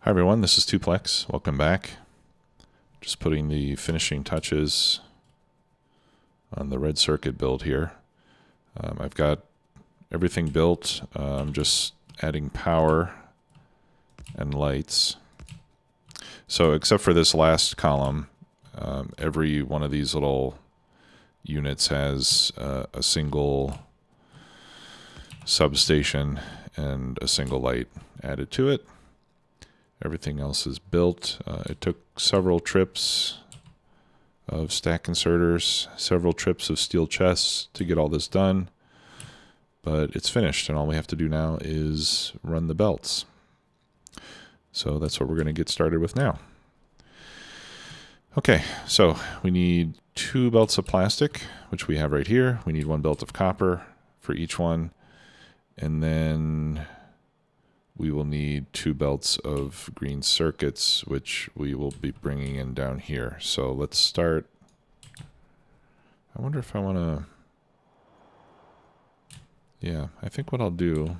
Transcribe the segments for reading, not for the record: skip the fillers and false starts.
Hi everyone, this is Tuplex. Welcome back. Just putting the finishing touches on the red circuit build here. I've got everything built. I'm just adding power and lights. So except for this last column, every one of these little units has a single substation and a single light added to it. Everything else is built. It took several trips of stack inserters, several trips of steel chests to get all this done, but it's finished, and all we have to do now is run the belts. So that's what we're going to get started with now. Okay, so we need 2 belts of plastic, which we have right here. We need 1 belt of copper for each one, and then we will need 2 belts of green circuits, which we will be bringing in down here. So let's start. I wonder if I want to... Yeah, I think what I'll do...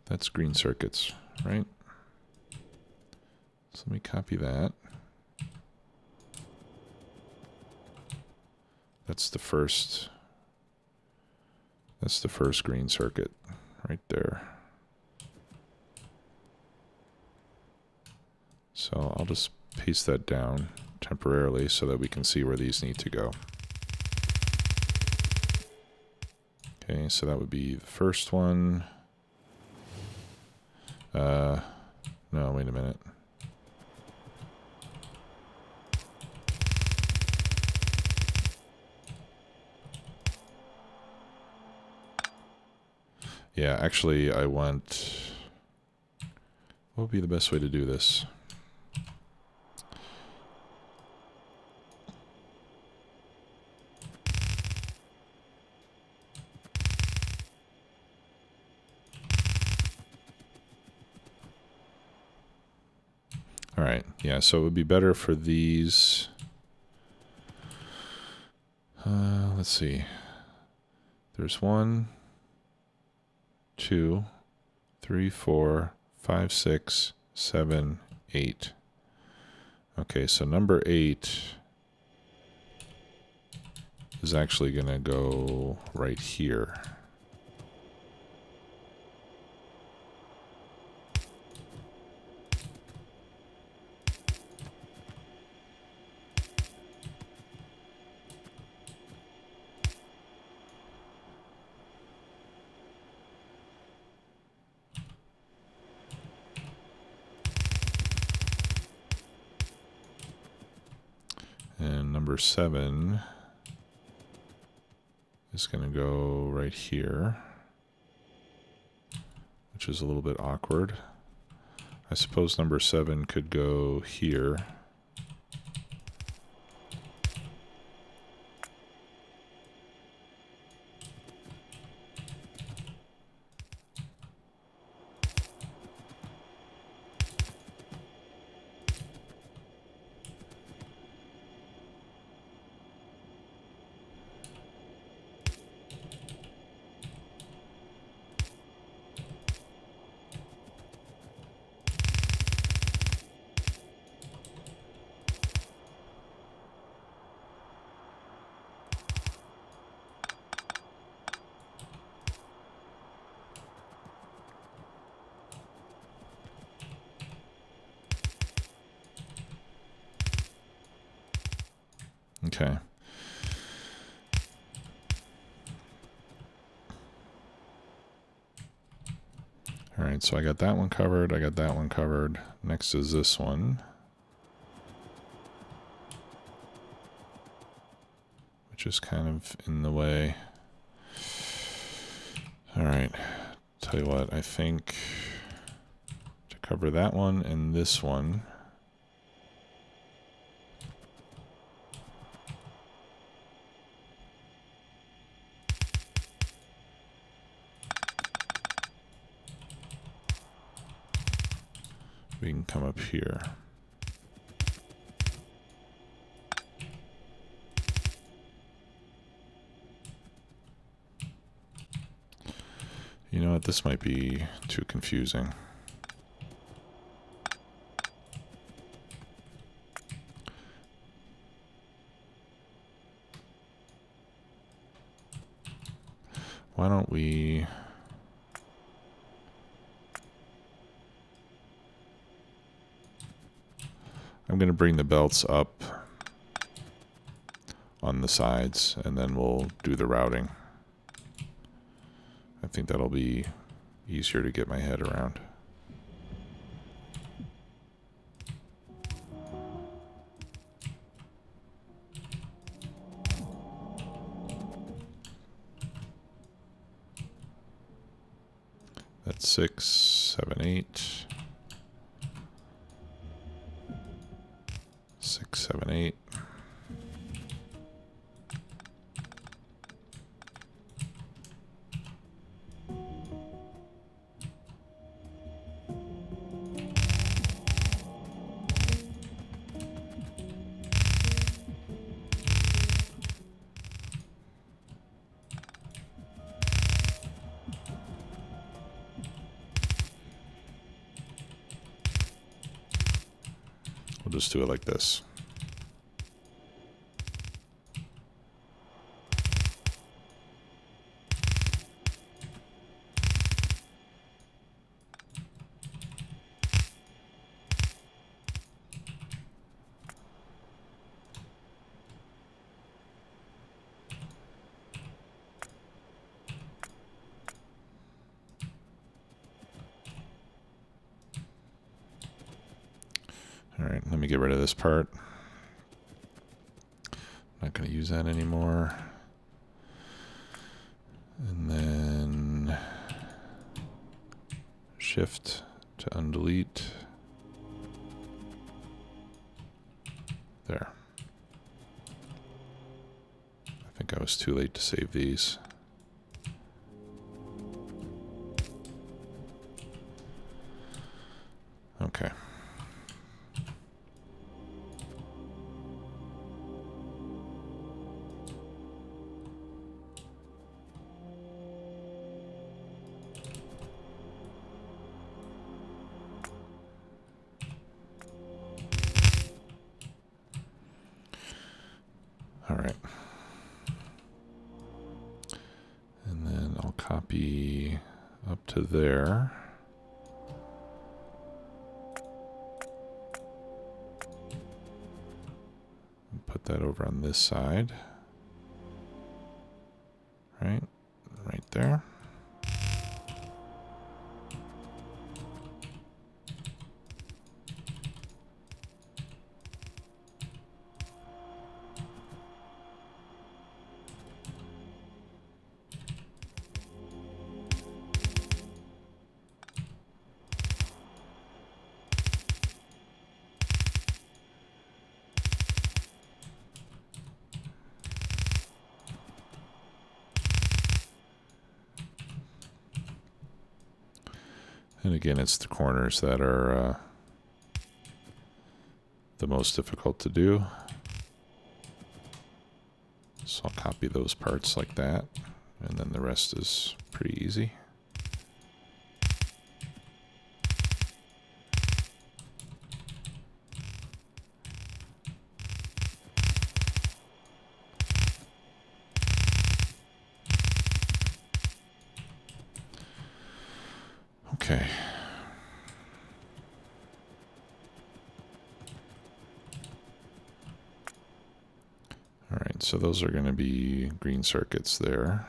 That's green circuits, right? So let me copy that. That's the first green circuit right there. So I'll just paste that down temporarily so that we can see where these need to go. Okay, so that would be the first one. No, wait a minute. Yeah, actually, I want... What would be the best way to do this? All right, yeah, so it would be better for these... let's see. There's 1, 2, 3, 4, 5, 6, 7, 8. Okay, so number 8 is actually going to go right here. And number 7 is going to go right here, which is a little bit awkward. I suppose number 7 could go here. Okay. All right, so I got that one covered, I got that one covered. Next is this one, which is kind of in the way. All right, tell you what, I think to cover that one and this one, we can come up here. This might be too confusing. Why don't we... I'm going to bring the belts up on the sides, and then we'll do the routing. I think that'll be easier to get my head around. That's 6, 7, 8. 6, 7, 8. We'll just do it like this. All right, let me get rid of this part. Not going to use that anymore. And then Shift to undelete. There. I think I was too late to save these. Okay. All right. And then I'll copy up to there. Put that over on this side. Right there. And again, it's the corners that are the most difficult to do. So I'll copy those parts like that, and then the rest is pretty easy. Okay. All right, so those are going to be green circuits there.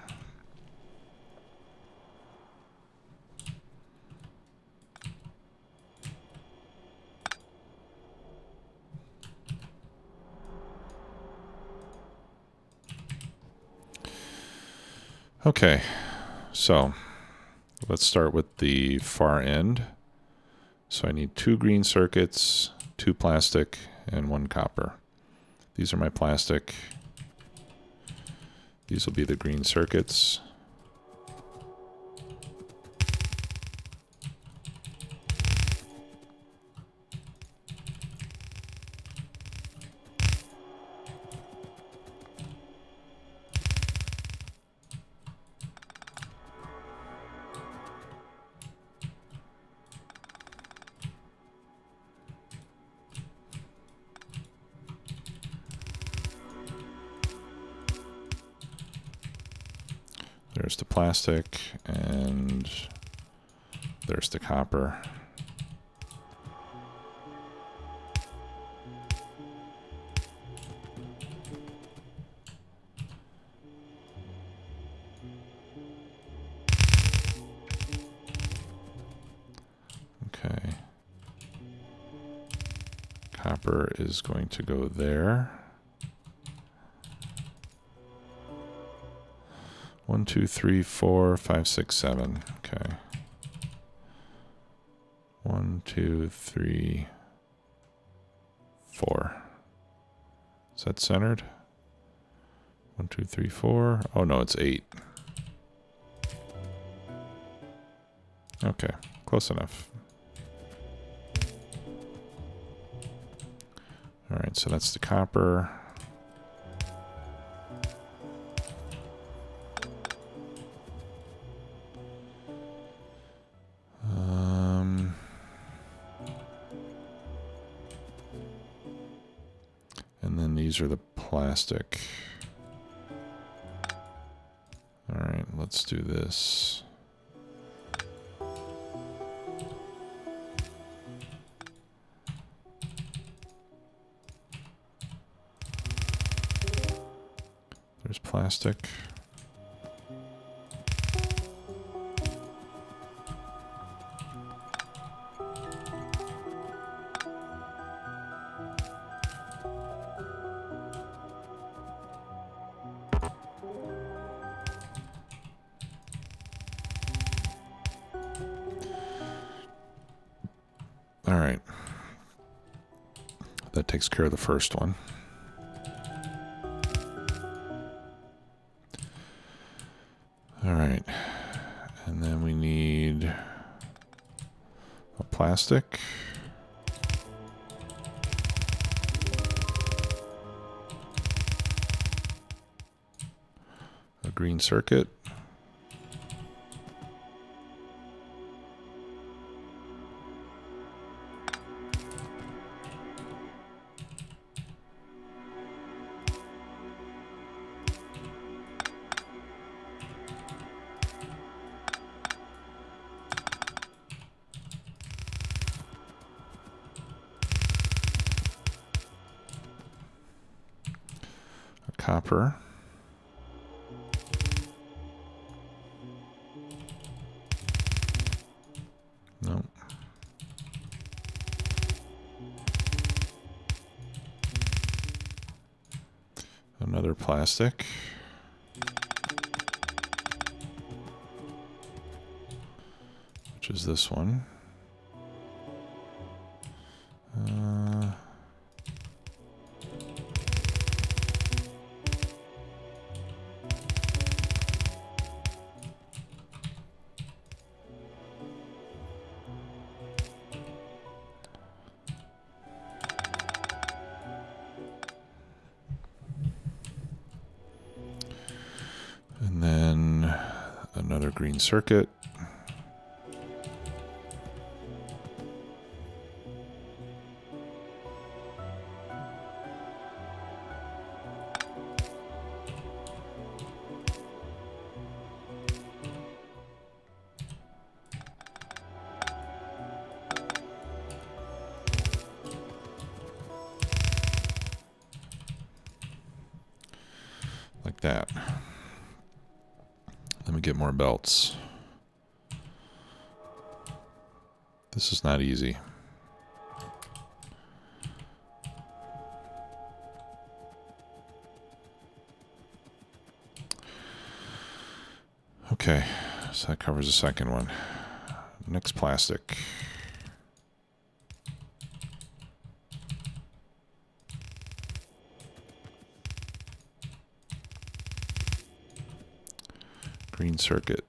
Okay, so let's start with the far end. So I need 2 green circuits, 2 plastic, and 1 copper. These are my plastic. These will be the green circuits. There's the plastic, and there's the copper. Okay. Copper is going to go there. 1, 2, 3, 4, 5, 6, 7. Okay. 1, 2, 3, 4. Is that centered? 1, 2, 3, 4. Oh no, it's 8. Okay, close enough. All right, so that's the copper. And then these are the plastic. All right, let's do this. There's plastic. All right. That takes care of the first one. All right. And then we need a plastic. A green circuit. Copper. No. Another plastic. Which is this one. And then another green circuit. Like that. Let me get more belts. This is not easy. Okay, so that covers the second one. Next plastic. Green circuit.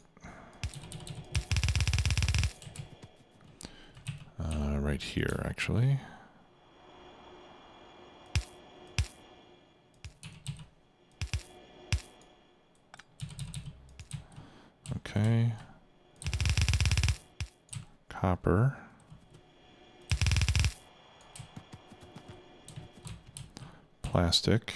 Right here, actually. Okay. Copper. Plastic.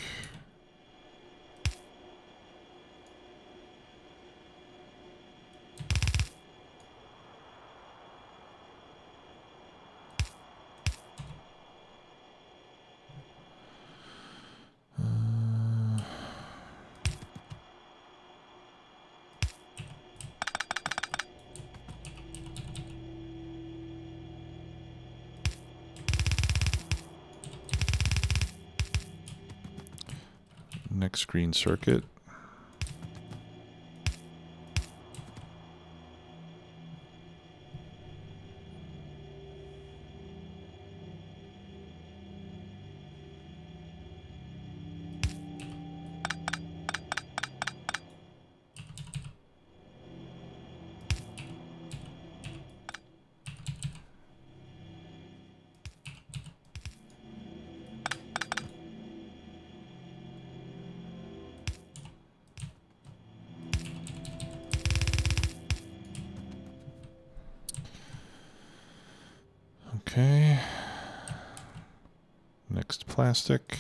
Next green circuit. Okay. Next plastic.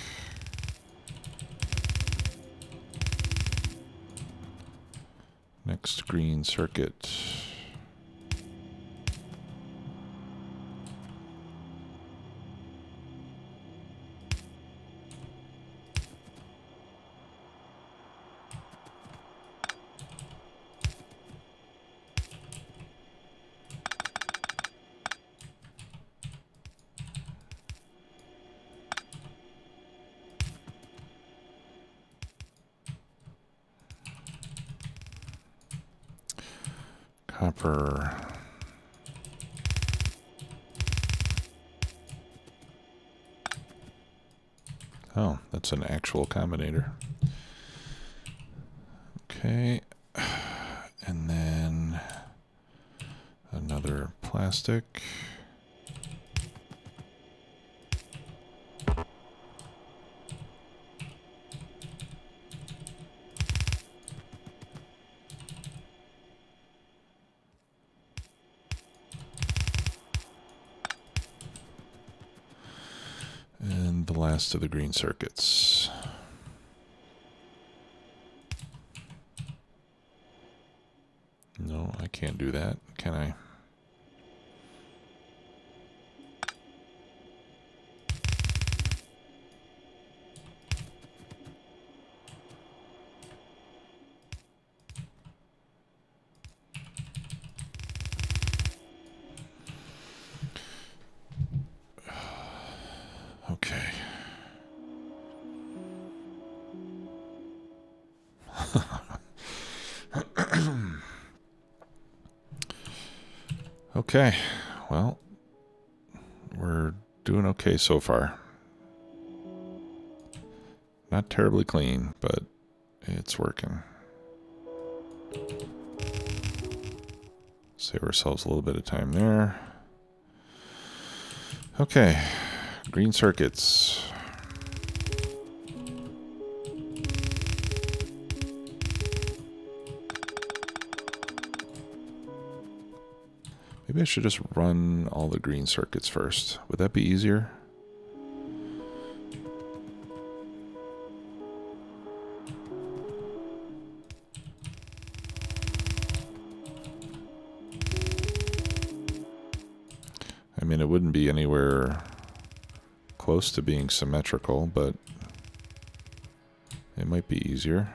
Next green circuit. Copper. Oh, that's an actual combinator. Okay. And then another plastic. And the last of the green circuits. No, I can't do that, can I? Okay. Okay, well, we're doing okay so far. Not terribly clean, but it's working. Save ourselves a little bit of time there. Okay, green circuits. Maybe I should just run all the green circuits first. Would that be easier? I mean, it wouldn't be anywhere close to being symmetrical, but it might be easier.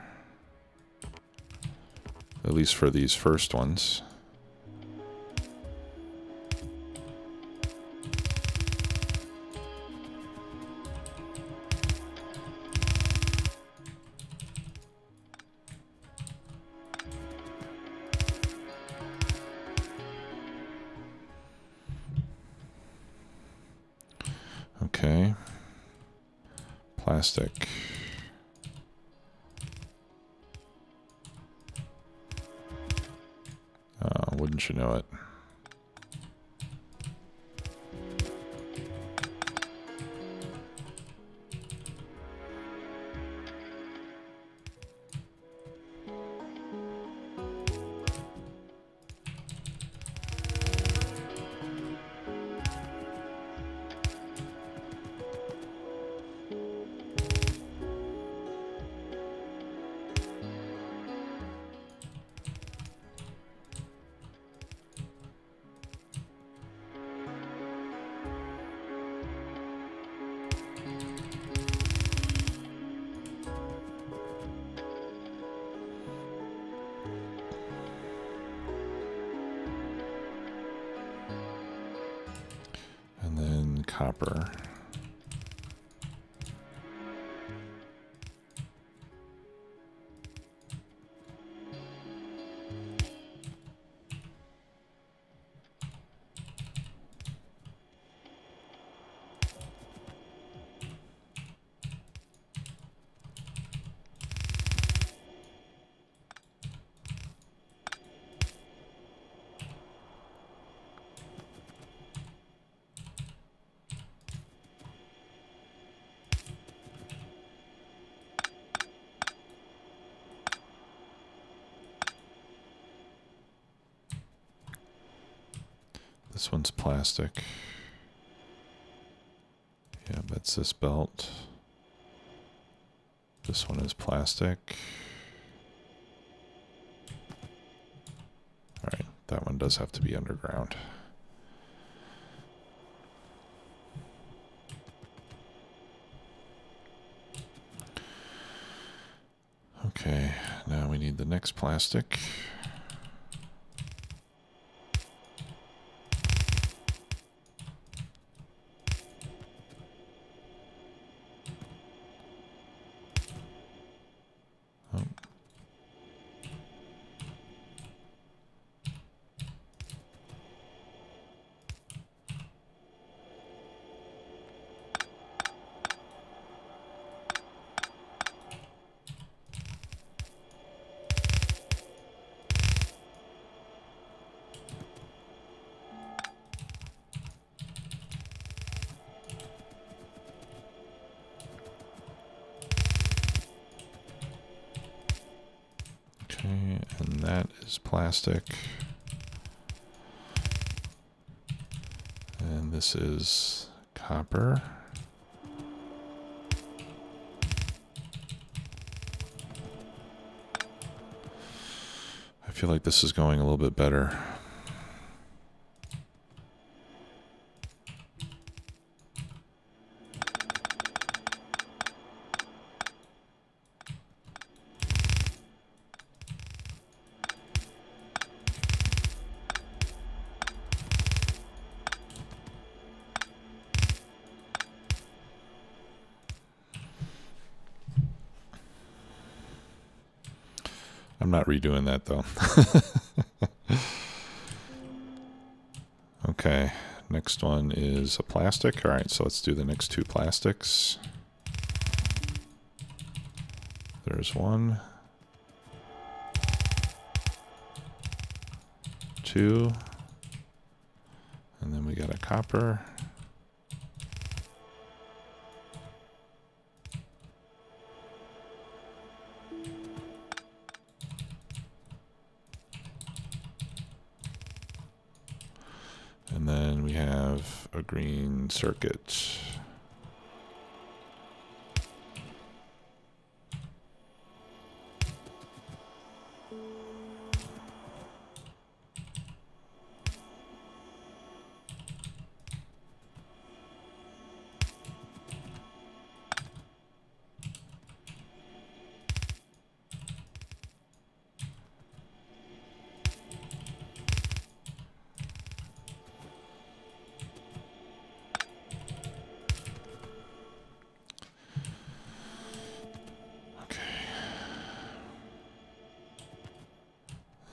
At least for these first ones. Okay. Plastic. Wouldn't you know it? And then copper. This one's plastic. Yeah, that's this belt. This one is plastic. All right, that one does have to be underground. Okay, now we need the next plastic. Oh. Okay, and that is plastic. And this is copper. I feel like this is going a little bit better. I'm not redoing that though. Okay, next one is a plastic. All right, so let's do the next two plastics. There's one, two, and then we got a copper. And then we have a green circuit.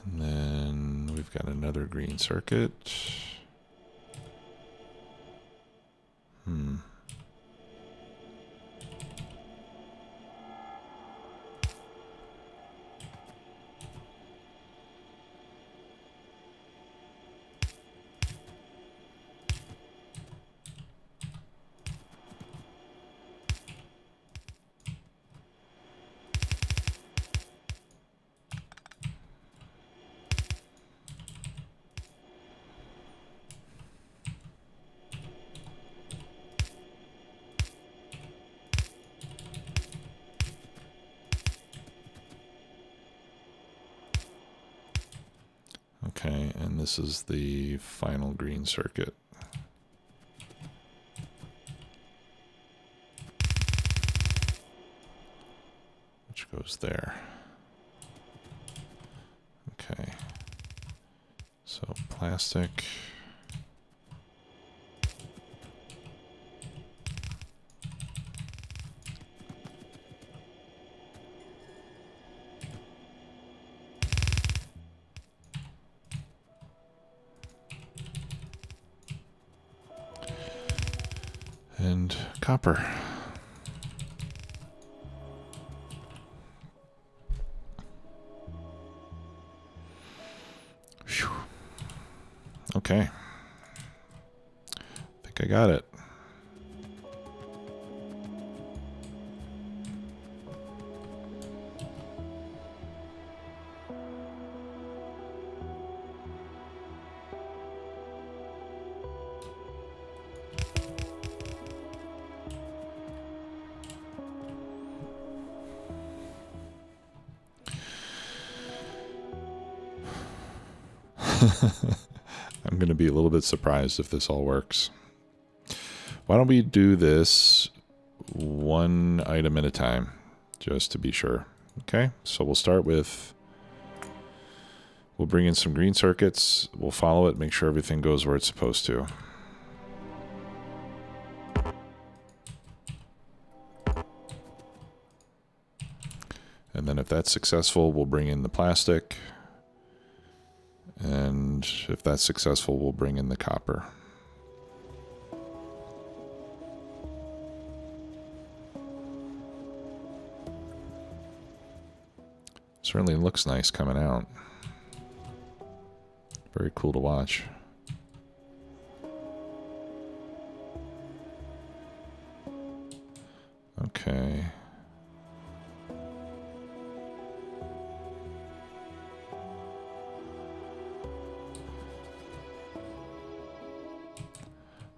And then we've got another green circuit. Okay, and this is the final green circuit. Which goes there. Okay. So plastic. And copper. Whew. Okay. I think I got it. I'm going to be a little bit surprised if this all works. Why don't we do this one item at a time, just to be sure. Okay, so we'll start with, we'll bring in some green circuits, we'll follow it, make sure everything goes where it's supposed to. And then if that's successful, we'll bring in the plastic. And if that's successful, we'll bring in the copper. Certainly looks nice coming out. Very cool to watch. Okay.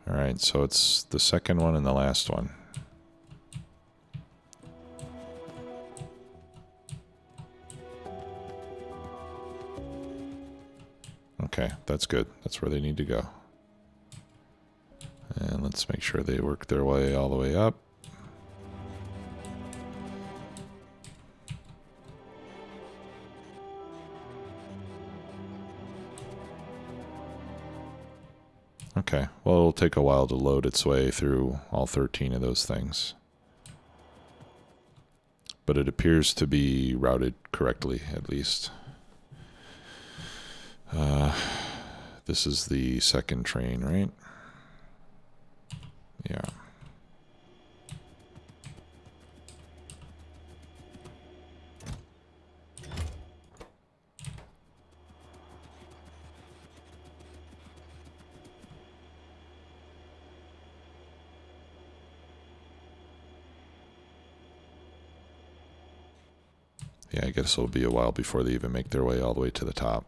All right, so it's the second one and the last one. Okay, that's good. That's where they need to go. And let's make sure they work their way all the way up. Okay, well, it'll take a while to load its way through all 13 of those things. But it appears to be routed correctly, at least. This is the second train, right? Yeah. Yeah, I guess it'll be a while before they even make their way all the way to the top.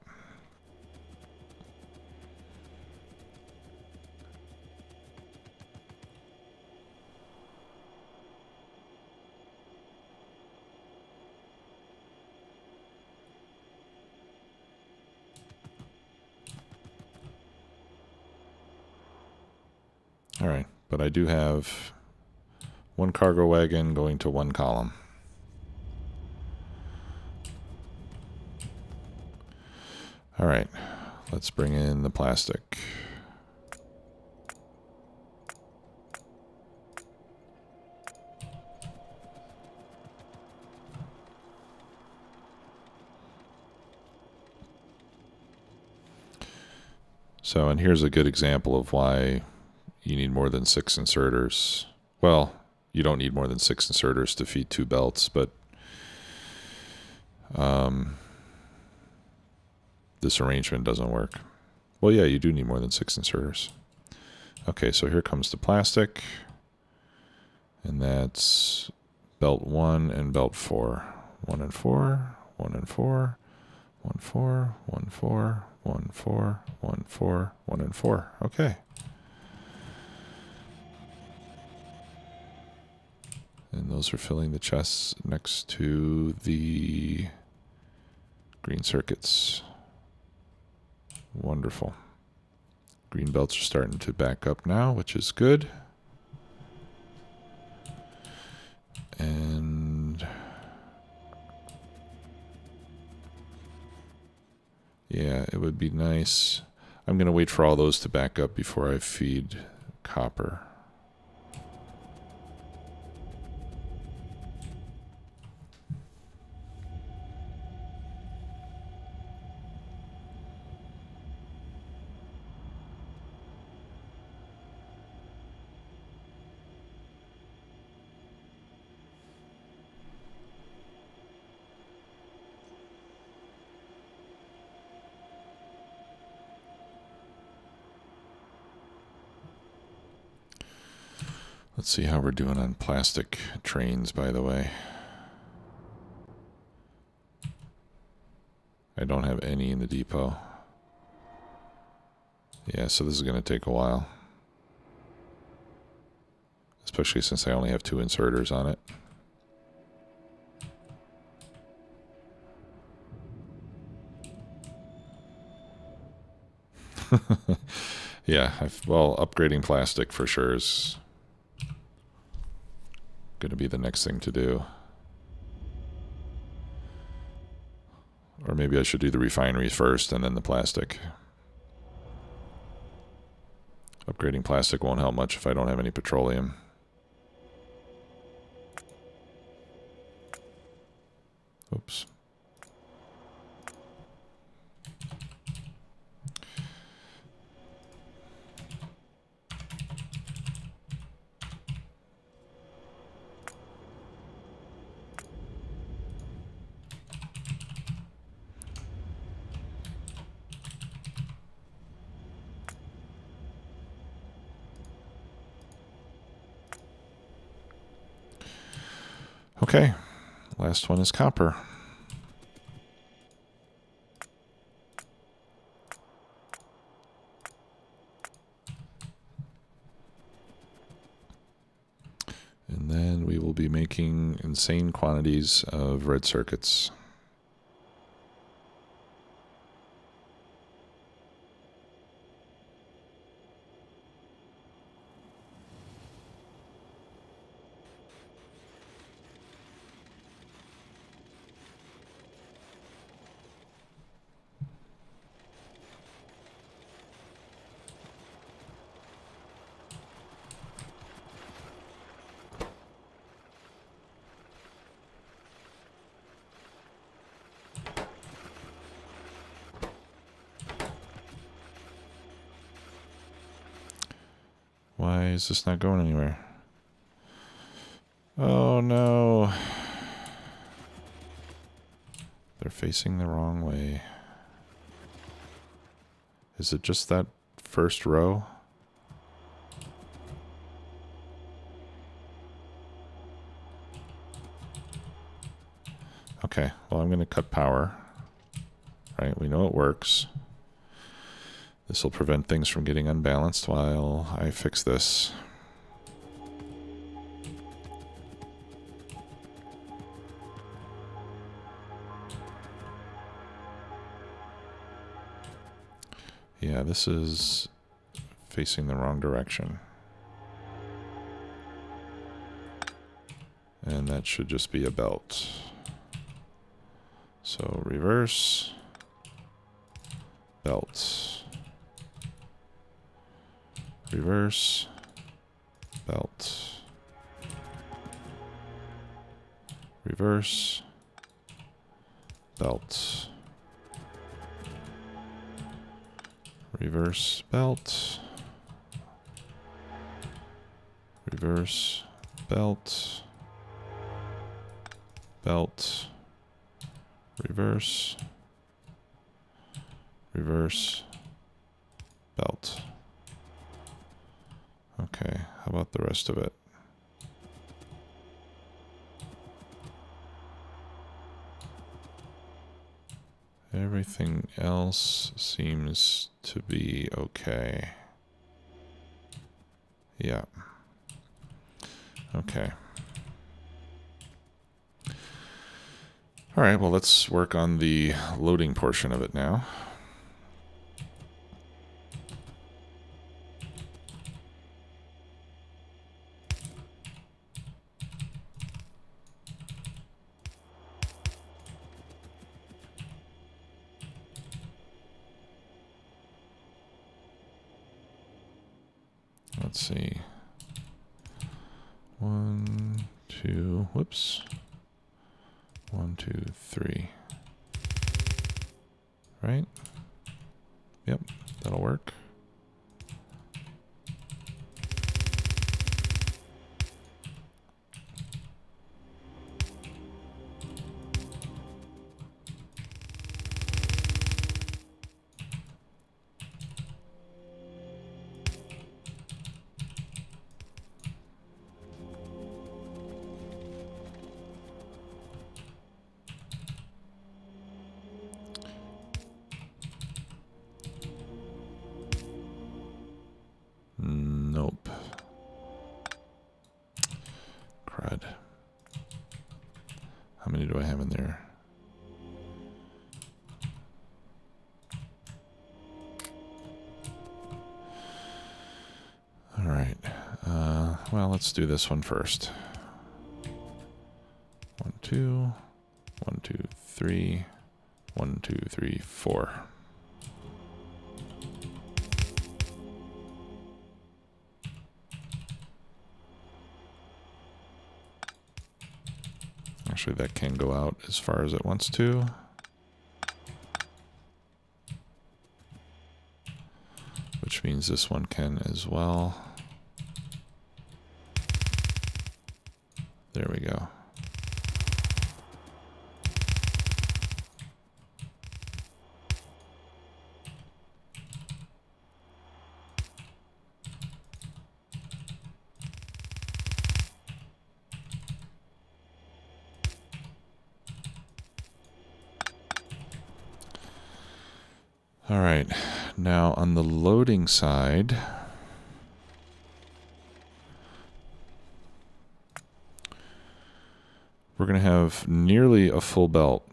All right, but I do have one cargo wagon going to one column. All right, let's bring in the plastic. So, and here's a good example of why you need more than 6 inserters. Well, you don't need more than 6 inserters to feed 2 belts, but this arrangement doesn't work. Well, yeah, you do need more than 6 inserters. Okay, so here comes the plastic, and that's belt 1 and belt 4. 1 and 4, 1 and 4, 1, 4, 1, 4, 1, 4, 1, 4, 1 and 4. Okay. And those are filling the chests next to the green circuits. Wonderful. Green belts are starting to back up now, which is good. And yeah, it would be nice. I'm going to wait for all those to back up before I feed copper. Let's see how we're doing on plastic trains, by the way. I don't have any in the depot. Yeah, so this is going to take a while. Especially since I only have 2 inserters on it. Yeah, well, upgrading plastic for sure is going to be the next thing to do. Or maybe I should do the refineries first and then the plastic. Upgrading plastic won't help much if I don't have any petroleum. Oops. Okay, last one is copper. And then we will be making insane quantities of red circuits. Why is this not going anywhere? Oh no. They're facing the wrong way. Is it just that first row? Okay, well I'm going to cut power. Right, we know it works. This will prevent things from getting unbalanced while I fix this. Yeah, this is facing the wrong direction. And that should just be a belt. So reverse, belt. Reverse, belt, reverse, belt, reverse, belt, reverse, belt, belt, reverse, reverse, belt. Okay, how about the rest of it? Everything else seems to be okay. Yeah. Okay. All right, well, let's work on the loading portion of it now. Let's see. 1, 2, whoops. 1, 2, 3. Right? Yep, that'll work. Nope. Crud. How many do I have in there? well, let's do this one first. 1, 2, 1, 2, 3, 1, 2, 3, 4. Actually, that can go out as far as it wants to. Which means this one can as well. There we go. All right, now on the loading side, we're going to have nearly a full belt.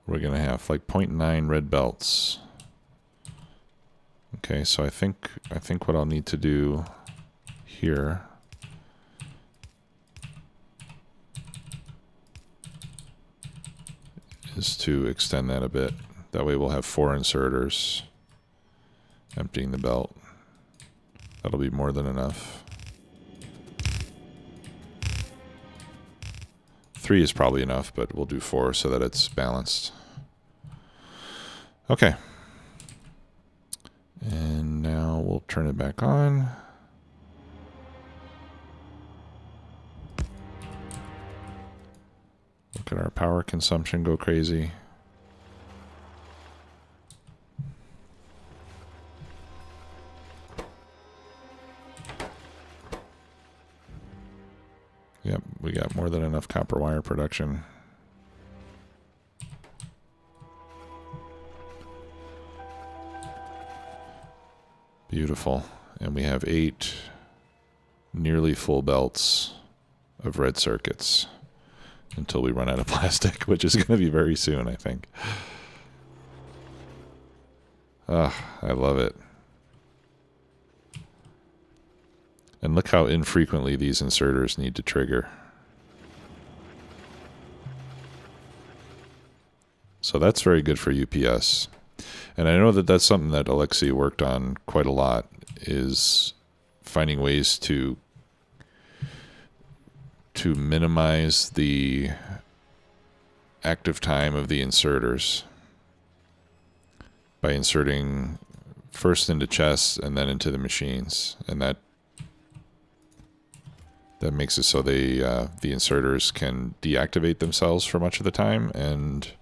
We're going to have like 0.9 red belts. Okay, so I think what I'll need to do here is to extend that a bit. That way we'll have 4 inserters emptying the belt. That'll be more than enough. 3 is probably enough, but we'll do 4 so that it's balanced. Okay. And now we'll turn it back on. Look at our power consumption go crazy. Yep, we got more than enough copper wire production. Beautiful. And we have 8 nearly full belts of red circuits until we run out of plastic, which is going to be very soon, I think. Ah, I love it. And look how infrequently these inserters need to trigger. So that's very good for UPS. And I know that that's something that Alexei worked on quite a lot, is finding ways to minimize the active time of the inserters by inserting first into chests and then into the machines. And that makes it so the inserters can deactivate themselves for much of the time, and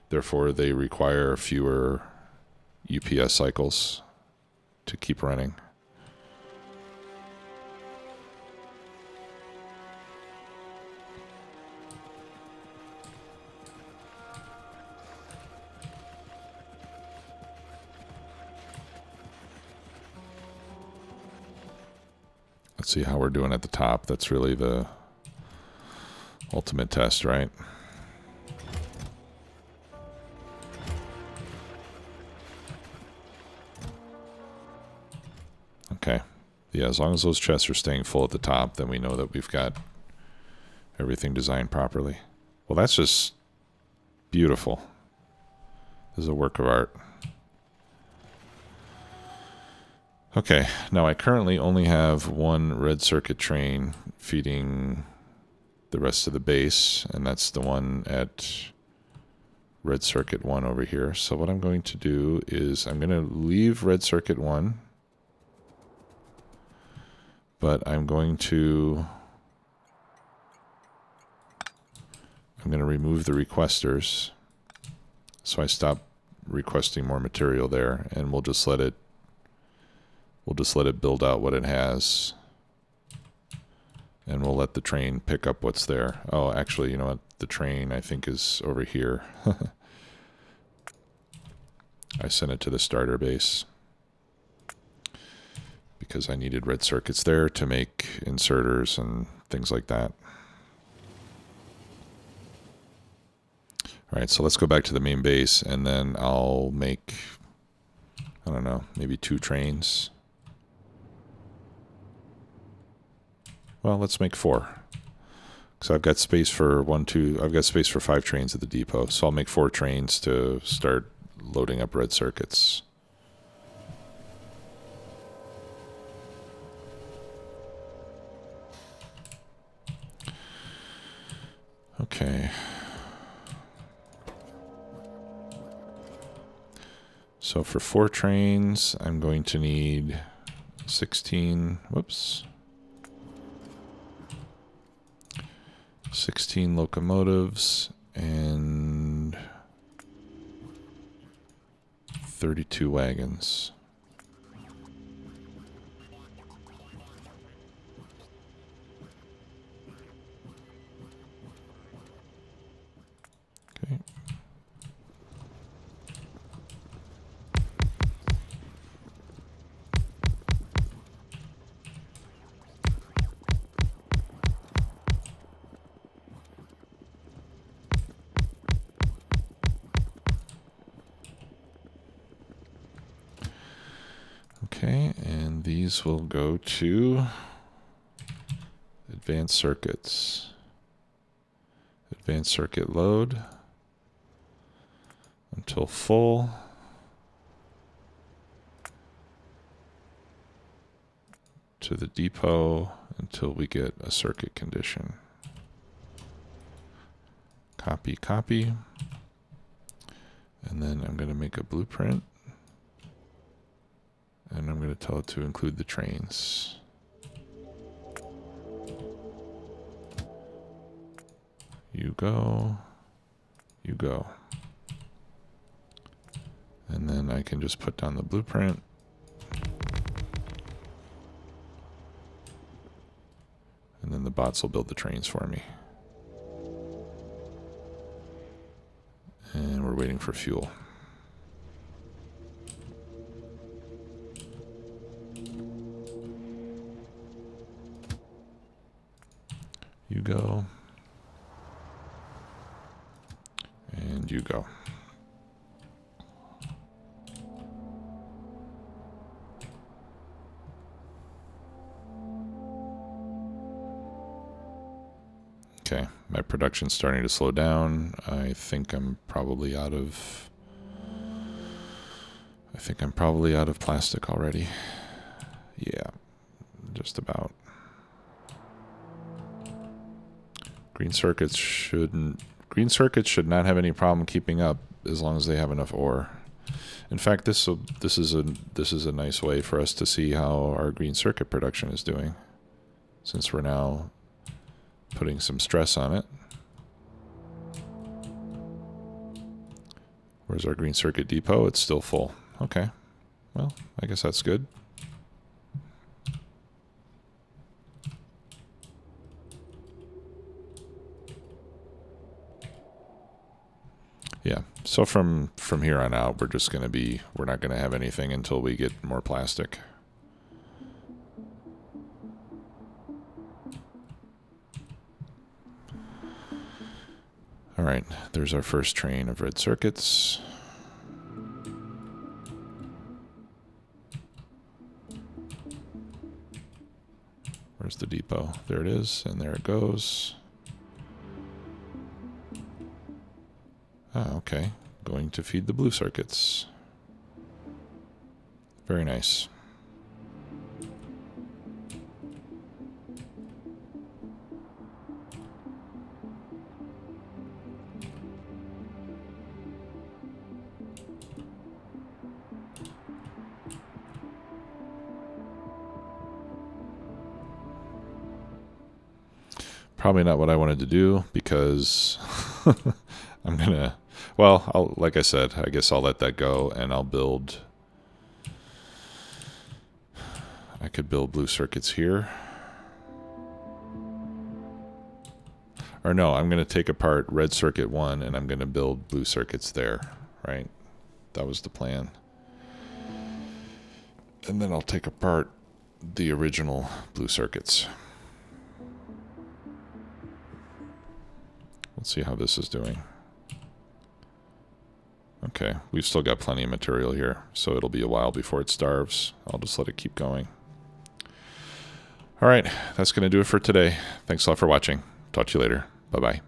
therefore they require fewer UPS cycles to keep running. Let's see how we're doing at the top. That's really the ultimate test, right? Okay. Yeah, as long as those chests are staying full at the top, then we know that we've got everything designed properly. Well, that's just beautiful. This is a work of art. Okay, now I currently only have one red circuit train feeding the rest of the base, and that's the one at red circuit 1 over here. So what I'm going to do is I'm going to leave red circuit 1, but I'm going to remove the requesters, so I stop requesting more material there, and we'll just let it build out what it has, and we'll let the train pick up what's there. Oh, actually, you know what? The train, I think, is over here. I sent it to the starter base because I needed red circuits there to make inserters and things like that. All right, so let's go back to the main base, and then I'll make don't know, maybe 2 trains. Well, let's make 4. So I've got space for I've got space for 5 trains at the depot. So I'll make 4 trains to start loading up red circuits. Okay. So for 4 trains, I'm going to need 16 locomotives and 32 wagons. Okay. Okay, and these will go to advanced circuits. Advanced circuit load until full. To the depot until we get a circuit condition. Copy, copy. And then I'm going to make a blueprint. And I'm going to tell it to include the trains. You go. You go. And then I can just put down the blueprint. And then the bots will build the trains for me. And we're waiting for fuel. You go. And you go. Okay, my production's starting to slow down. I think I'm probably out of plastic already. Yeah, just about. Green circuits should not have any problem keeping up as long as they have enough ore. In fact, this is a nice way for us to see how our green circuit production is doing, since we're now putting some stress on it. Where's our green circuit depot? It's still full. Okay, well, I guess that's good. Yeah, so from here on out, we're not going to have anything until we get more plastic. All right, there's our first train of red circuits. Where's the depot? There it is, and there it goes. Ah, okay. Going to feed the blue circuits. Very nice. Probably not what I wanted to do, because I'm gonna, well, like I said, I guess I'll let that go, and I'll build, I could build blue circuits here. Or no, I'm going to take apart red circuit 1, and I'm going to build blue circuits there, right? That was the plan. And then I'll take apart the original blue circuits. Let's see how this is doing. Okay, we've still got plenty of material here, so it'll be a while before it starves. I'll just let it keep going. All right, that's going to do it for today. Thanks a lot for watching. Talk to you later. Bye-bye.